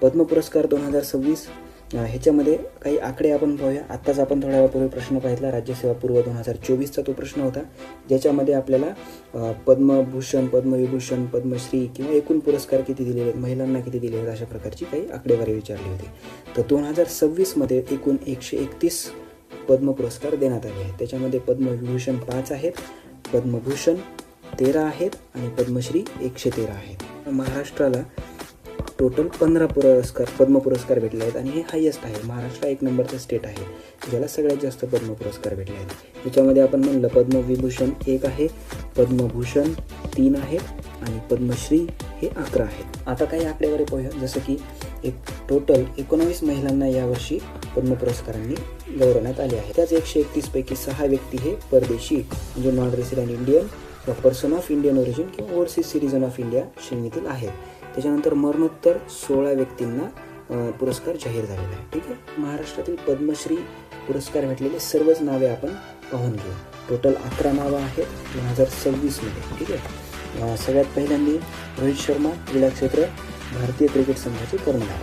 पद्म पुरस्कार 2026 ह्याच्यामध्ये काही आकडे आपण पाहूया. आत्ताच आपण थोड्या वेळापूर्वी प्रश्न पाहितला राज्यसेवा पूर्व 2024चा तो प्रश्न होता, ज्याच्यामध्ये आपल्याला पद्मभूषण, पद्मविभूषण, पद्मश्री किंवा एकूण पुरस्कार किती दिलेले आहेत, महिलांना किती दिले आहेत, अशा प्रकारची काही आकडेवारी विचारली होती. तर 2026मध्ये एकूण 131 पद्म पुरस्कार देण्यात आले आहेत. त्याच्यामध्ये पद्मविभूषण 5 आहेत, पद्मभूषण 13 आहेत आणि पद्मश्री 113 आहेत. महाराष्ट्राला टोटल 15 पद्म पुरस्कार भेटले आहेत आणि हे हायेस्ट आहे. महाराष्ट्र 1 नंबरचं स्टेट आहे ज्याला सगळ्यात जास्त पद्म पुरस्कार भेटले आहेत. त्याच्यामध्ये आपण म्हणलं पद्मविभूषण 1 आहे, पद्मभूषण 3 आहेत आणि पद्मश्री हे 11 आहेत. आता काही आकडेवारी पाहूया. जसं की टोटल 19 महिलांना यावर्षी पद्म पुरस्कारांनी गौरवण्यात आले आहे. त्याच 131 पैकी 6 व्यक्ती हे परदेशी म्हणजे नॉन रेसिडेंट इंडियन किंवा पर्सन ऑफ इंडियन ओरिजिन किंवा ओव्हरसीज सिटिझन ऑफ इंडिया श्रेणीतील आहेत. त्याच्यानंतर मरणोत्तर 16 व्यक्तींना पुरस्कार जाहीर झालेला आहे. ठीक आहे. महाराष्ट्रातील पद्मश्री पुरस्कार भेटलेले सर्वच नावे आपण पाहून घेऊ. टोटल 11 नावं आहेत 2026मध्ये. ठीक आहे. सगळ्यात पहिल्यांदा रोहित शर्मा, क्रीडा क्षेत्र, भारतीय क्रिकेट संघाचे कर्णधार.